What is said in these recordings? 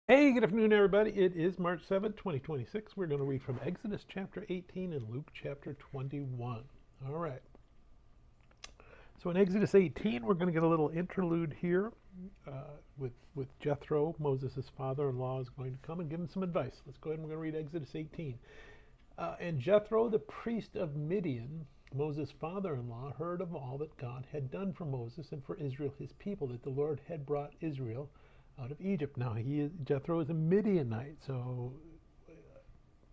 Hey, good afternoon, everybody. It is March 7th, 2026. We're going to read from Exodus chapter 18 and Luke chapter 21. All right. So in Exodus 18, we're going to get a little interlude here with Jethro, Moses' father-in-law, is going to come and give him some advice. Let's go ahead and we're going to read Exodus 18. And Jethro, the priest of Midian, Moses' father-in-law, heard of all that God had done for Moses and for Israel, his people, that the Lord had brought Israel out of Egypt. Now Jethro is a Midianite, so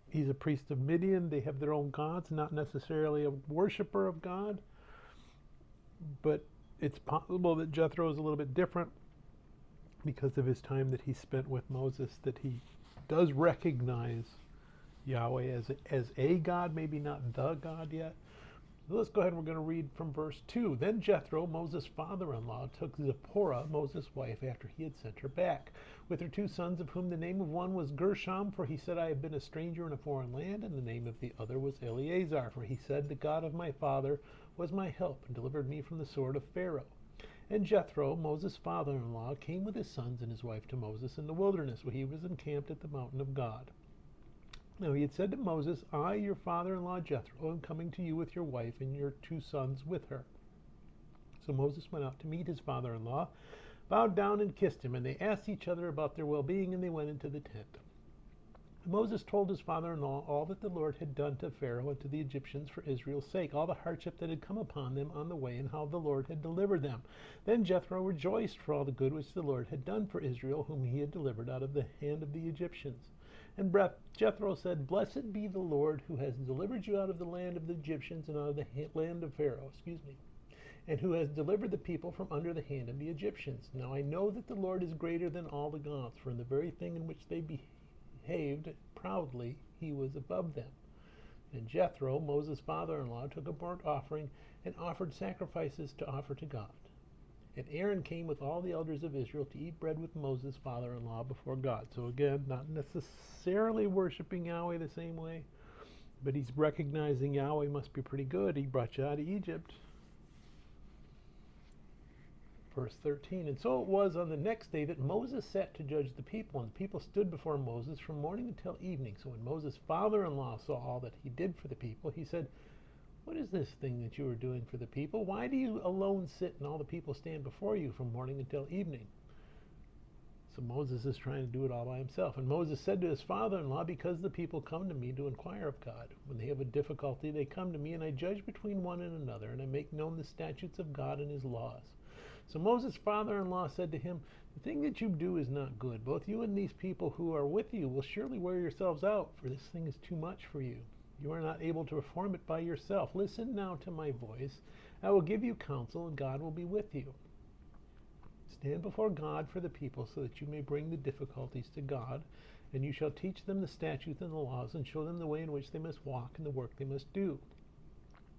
he's a priest of Midian. They have their own gods, not necessarily a worshiper of God, but it's possible that Jethro is a little bit different because of his time that he spent with Moses, that he does recognize Yahweh as a God, maybe not the God yet. So let's go ahead and we're going to read from verse 2. Then Jethro, Moses' father-in-law, took Zipporah, Moses' wife, after he had sent her back, with her two sons, of whom the name of one was Gershom, for he said, I have been a stranger in a foreign land, and the name of the other was Eleazar, for he said, the God of my father was my help, and delivered me from the sword of Pharaoh. And Jethro, Moses' father-in-law, came with his sons and his wife to Moses in the wilderness, where he was encamped at the mountain of God. Now he had said to Moses, I, your father-in-law Jethro, am coming to you with your wife and your two sons with her. So Moses went out to meet his father-in-law, bowed down and kissed him, and they asked each other about their well-being, and they went into the tent. Moses told his father-in-law all that the Lord had done to Pharaoh and to the Egyptians for Israel's sake, all the hardship that had come upon them on the way, and how the Lord had delivered them. Then Jethro rejoiced for all the good which the Lord had done for Israel, whom he had delivered out of the hand of the Egyptians. And Jethro said, Blessed be the Lord who has delivered you out of the land of the Egyptians and out of the land of Pharaoh, and who has delivered the people from under the hand of the Egyptians. Now I know that the Lord is greater than all the gods, for in the very thing in which they behaved proudly, he was above them. And Jethro, Moses' father-in-law, took a burnt offering and offered sacrifices to offer to God. And Aaron came with all the elders of Israel to eat bread with Moses' father-in-law before God. So again, not necessarily worshiping Yahweh the same way, but he's recognizing Yahweh must be pretty good. He brought you out of Egypt. Verse 13, and so it was on the next day that Moses sat to judge the people, and the people stood before Moses from morning until evening. So when Moses' father-in-law saw all that he did for the people, he said, What is this thing that you are doing for the people? Why do you alone sit and all the people stand before you from morning until evening? So Moses is trying to do it all by himself. And Moses said to his father-in-law, Because the people come to me to inquire of God. When they have a difficulty, they come to me, and I judge between one and another, and I make known the statutes of God and his laws. So Moses' father-in-law said to him, The thing that you do is not good. Both you and these people who are with you will surely wear yourselves out, for this thing is too much for you. You are not able to perform it by yourself. Listen now to my voice. I will give you counsel, and God will be with you. Stand before God for the people, so that you may bring the difficulties to God, and you shall teach them the statutes and the laws, and show them the way in which they must walk and the work they must do.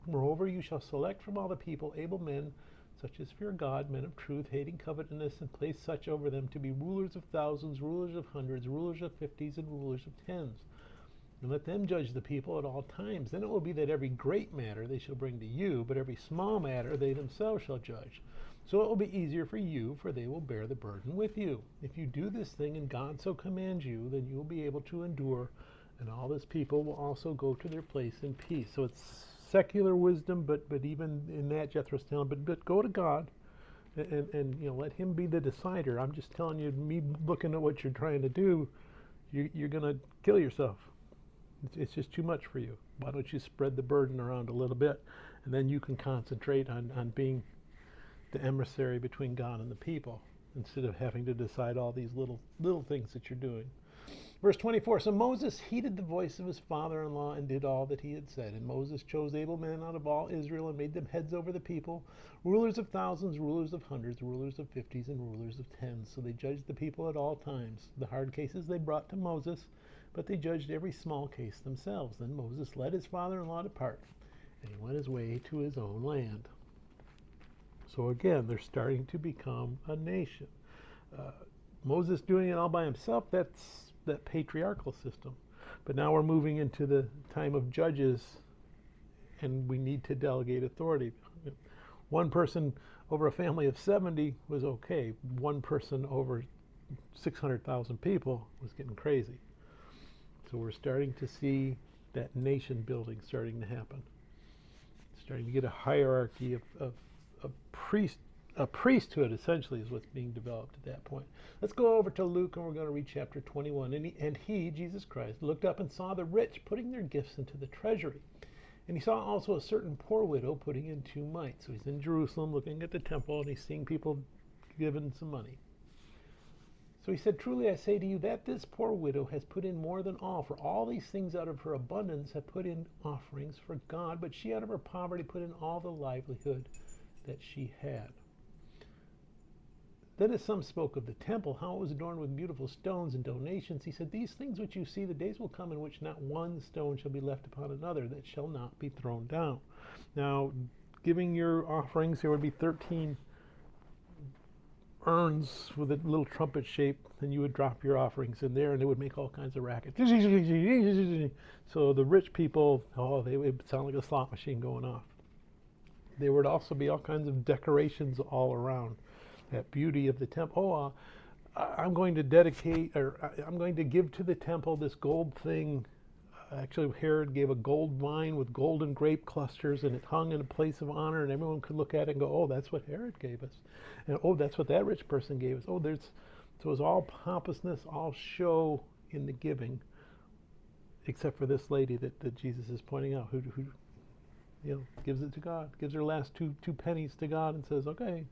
Moreover, you shall select from all the people able men, such as fear God, men of truth, hating covetousness, and place such over them to be rulers of thousands, rulers of hundreds, rulers of fifties, and rulers of tens. And let them judge the people at all times. Then it will be that every great matter they shall bring to you, but every small matter they themselves shall judge. So it will be easier for you, for they will bear the burden with you. If you do this thing and God so commands you, then you will be able to endure, and all this people will also go to their place in peace. So it's secular wisdom, but even in that Jethro's telling, but go to God and let him be the decider. I'm just telling you, me looking at what you're trying to do, you're going to kill yourself. It's just too much for you. Why don't you spread the burden around a little bit, and then you can concentrate on being the emissary between God and the people, instead of having to decide all these little things that you're doing. Verse 24, so Moses heeded the voice of his father-in-law and did all that he had said. And Moses chose able men out of all Israel and made them heads over the people, rulers of thousands, rulers of hundreds, rulers of fifties, and rulers of tens. So they judged the people at all times. The hard cases they brought to Moses, but they judged every small case themselves. Then Moses let his father-in-law depart, and he went his way to his own land. So again, they're starting to become a nation. Moses doing it all by himself, that's that patriarchal system. But now we're moving into the time of judges, and we need to delegate authority. One person over a family of 70 was okay. One person over 600,000 people was getting crazy. So we're starting to see that nation building starting to happen. Starting to get a hierarchy of a priesthood, essentially, is what's being developed at that point. Let's go over to Luke, and we're going to read chapter 21. And he, Jesus Christ, looked up and saw the rich putting their gifts into the treasury. And he saw also a certain poor widow putting in 2 mites. So he's in Jerusalem looking at the temple, and he's seeing people giving some money. So he said, truly I say to you that this poor widow has put in more than all, for all these things out of her abundance have put in offerings for God, but she out of her poverty put in all the livelihood that she had. Then as some spoke of the temple, how it was adorned with beautiful stones and donations, he said, these things which you see, the days will come in which not one stone shall be left upon another, that shall not be thrown down. Now, giving your offerings, there would be 13 urns with a little trumpet shape, and you would drop your offerings in there, and it would make all kinds of racket. So the rich people, they would sound like a slot machine going off. There would also be all kinds of decorations all around that beauty of the temple. I'm going to dedicate, or I'm going to give to the temple this gold thing. Actually, Herod gave a gold vine with golden grape clusters, and it hung in a place of honor, and everyone could look at it and go, oh, that's what Herod gave us. And oh, that's what that rich person gave us. So it was all pompousness, all show in the giving, except for this lady that Jesus is pointing out, who gives it to God, gives her last two pennies to God and says, okay,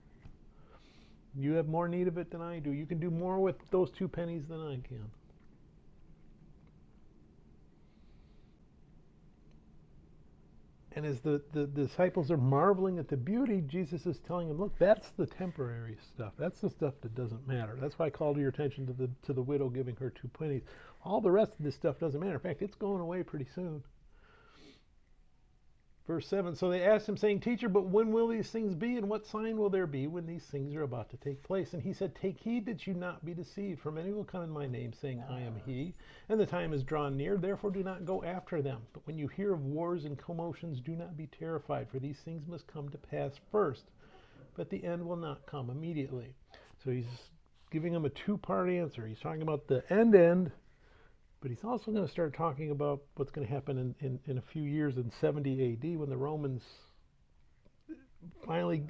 you have more need of it than I do. You can do more with those 2 pennies than I can. And as the disciples are marveling at the beauty, Jesus is telling them, look, that's the temporary stuff. That's the stuff that doesn't matter. That's why I called your attention to the widow giving her 2 pennies. All the rest of this stuff doesn't matter. In fact, it's going away pretty soon. Verse 7, so they asked him, saying, Teacher, but when will these things be, and what sign will there be when these things are about to take place? And he said, Take heed that you not be deceived, for many will come in my name, saying, I am he, and the time is drawn near, therefore do not go after them. But when you hear of wars and commotions, do not be terrified, for these things must come to pass first, but the end will not come immediately. So he's giving them a 2-part answer. He's talking about the end, but he's also going to start talking about what's going to happen in a few years in 70 AD when the Romans finally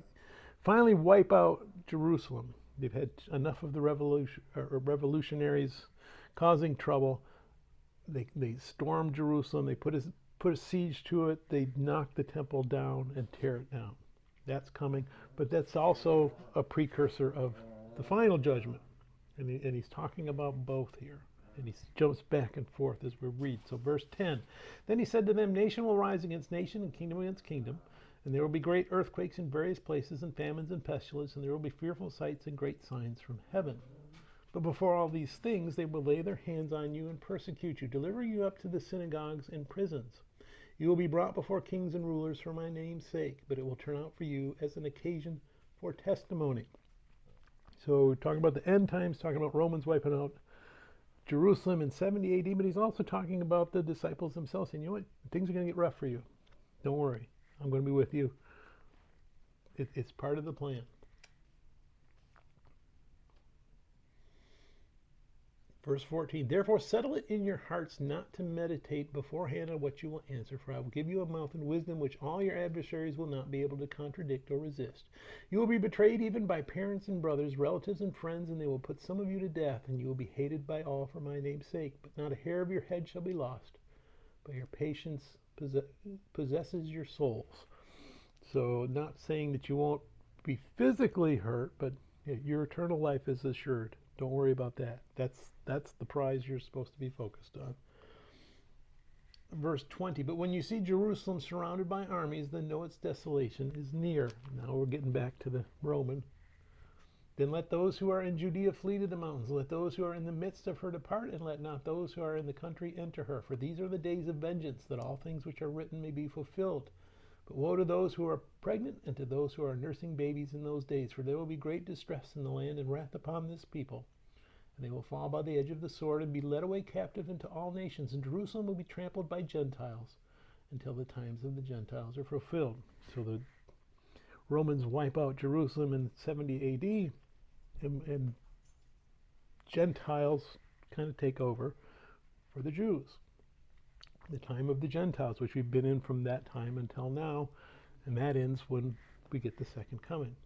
wipe out Jerusalem. They've had enough of the revolutionaries causing trouble. They storm Jerusalem. They put a siege to it. They knock the temple down and tear it down. That's coming, but that's also a precursor of the final judgment. And he's talking about both here. And he jumps back and forth as we read. So verse 10, then he said to them, Nation will rise against nation, and kingdom against kingdom, and there will be great earthquakes in various places, and famines and pestilence, and there will be fearful sights and great signs from heaven. But before all these things, they will lay their hands on you and persecute you, delivering you up to the synagogues and prisons. You will be brought before kings and rulers for my name's sake, but it will turn out for you as an occasion for testimony. So we're talking about the end times, talking about Romans wiping out Jerusalem in 70 AD, but he's also talking about the disciples themselves, saying, you know what, things are going to get rough for you. Don't worry, I'm going to be with you. It's part of the plan. Verse 14, therefore settle it in your hearts not to meditate beforehand on what you will answer, for I will give you a mouth and wisdom which all your adversaries will not be able to contradict or resist. You will be betrayed even by parents and brothers, relatives and friends, and they will put some of you to death, and you will be hated by all for my name's sake. But not a hair of your head shall be lost, but your patience possesses your souls. So not saying that you won't be physically hurt, but your eternal life is assured. Don't worry about that. That's the prize you're supposed to be focused on. Verse 20, but when you see Jerusalem surrounded by armies, then know its desolation is near. Now we're getting back to the Roman. Then let those who are in Judea flee to the mountains. Let those who are in the midst of her depart, and let not those who are in the country enter her. For these are the days of vengeance, that all things which are written may be fulfilled. But woe to those who are pregnant and to those who are nursing babies in those days, for there will be great distress in the land and wrath upon this people. And they will fall by the edge of the sword and be led away captive into all nations, and Jerusalem will be trampled by Gentiles until the times of the Gentiles are fulfilled. So the Romans wipe out Jerusalem in 70 AD, and Gentiles kind of take over for the Jews. The time of the Gentiles, which we've been in from that time until now, and that ends when we get the second coming.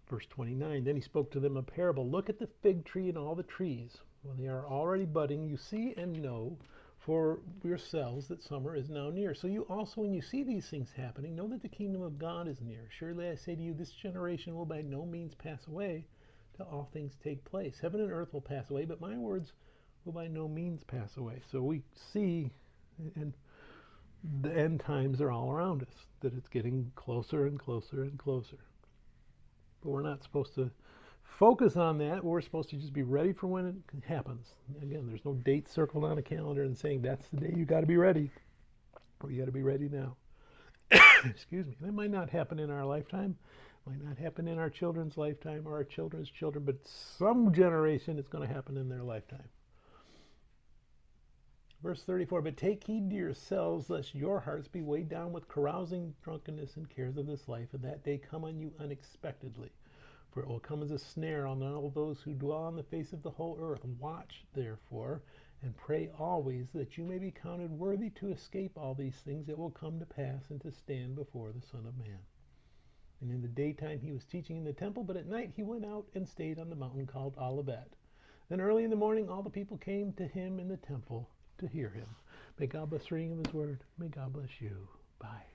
Verse 29, then he spoke to them a parable. Look at the fig tree and all the trees. When they are already budding, you see and know for yourselves that summer is now near. So you also, when you see these things happening, know that the kingdom of God is near. Surely I say to you, this generation will by no means pass away till all things take place. Heaven and earth will pass away, but my words will by no means pass away. So we see, and the end times are all around us, that it's getting closer and closer and closer. But we're not supposed to focus on that. We're supposed to just be ready for when it happens. Again, there's no date circled on a calendar and saying that's the day you got to be ready. Or you got to be ready now. Excuse me. That might not happen in our lifetime. Might not happen in our children's lifetime or our children's children, but some generation it's going to happen in their lifetime. Verse 34, but take heed to yourselves, lest your hearts be weighed down with carousing, drunkenness, and cares of this life, and that day come on you unexpectedly. For it will come as a snare on all those who dwell on the face of the whole earth. Watch, therefore, and pray always that you may be counted worthy to escape all these things that will come to pass and to stand before the Son of Man. And in the daytime he was teaching in the temple, but at night he went out and stayed on the mountain called Olivet. Then early in the morning all the people came to him in the temple to hear him. May God bless the reading of his word. May God bless you. Bye.